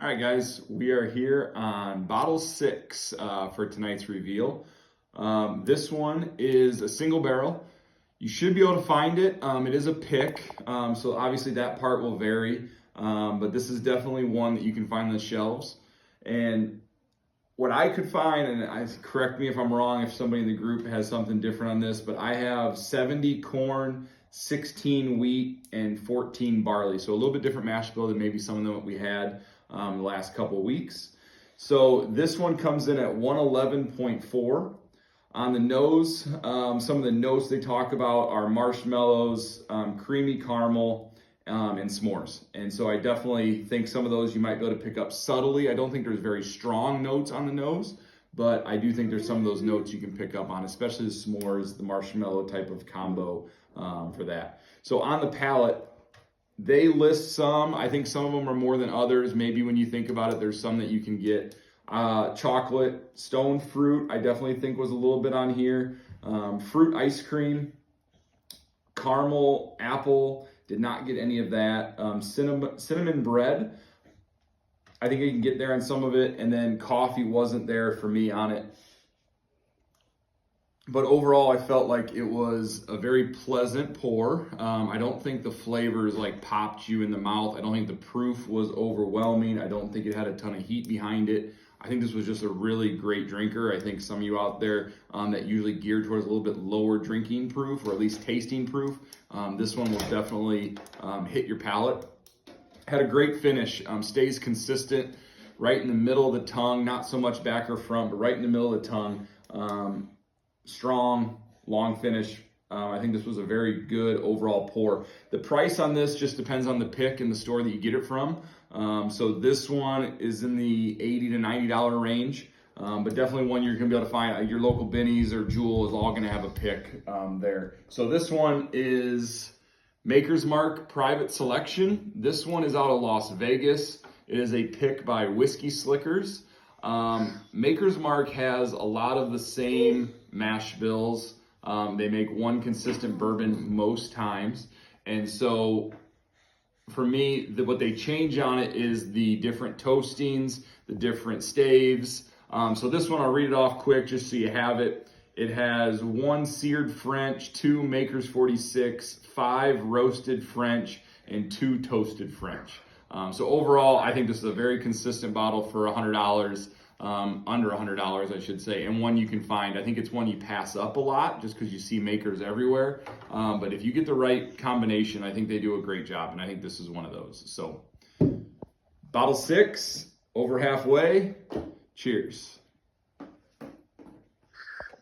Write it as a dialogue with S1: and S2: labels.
S1: All right, guys, we are here on bottle 6 for tonight's reveal. This one is a single barrel. You should be able to find it. It is a pick, so obviously that part will vary, but this is definitely one that you can find on the shelves. And what I could find, and correct me if I'm wrong, if somebody in the group has something different on this, but I have 70 corn, 16 wheat, and 14 barley. So a little bit different mash bill than maybe some of them that we had the last couple of weeks. So this one comes in at 111.4. On the nose, some of the notes they talk about are marshmallows, creamy caramel, and s'mores. And so I definitely think some of those you might be able to pick up subtly. I don't think there's very strong notes on the nose, but I do think there's some of those notes you can pick up on, especially the s'mores, the marshmallow type of combo for that. So on the palate, they list some. I think some of them are more than others. Maybe when you think about it, there's some that you can get. Chocolate, stone fruit, I definitely think was a little bit on here. Fruit ice cream, caramel, apple, did not get any of that. Cinnamon bread, I think you can get there on some of it. And then coffee wasn't there for me on it. But overall, I felt like it was a very pleasant pour. I don't think the flavors like popped you in the mouth. I don't think the proof was overwhelming. I don't think it had a ton of heat behind it. I think this was just a really great drinker. I think some of you out there that usually geared towards a little bit lower drinking proof, or at least tasting proof, this one will definitely hit your palate. Had a great finish, stays consistent, right in the middle of the tongue, not so much back or front, but right in the middle of the tongue. Strong, long finish. I think this was a very good overall pour. The price on this just depends on the pick and the store that you get it from. So this one is in the $80 to $90 range, but definitely one you're gonna be able to find. Your local Benny's or Jewel is all gonna have a pick there. So this one is Maker's Mark Private Selection. This one is out of Las Vegas. It is a pick by Whiskey Slickers. Maker's Mark has a lot of the same mash bills. They make one consistent bourbon most times. And so for me, what they change on it is the different toastings, the different staves. So this one, I'll read it off quick just so you have it. It has 1 seared French, 2 Maker's 46, 5 roasted French, and 2 toasted French. So overall, I think this is a very consistent bottle for $100, under $100, I should say, and one you can find. I think it's one you pass up a lot just because you see Makers everywhere. But if you get the right combination, I think they do a great job, and I think this is one of those. So bottle 6, over halfway. Cheers.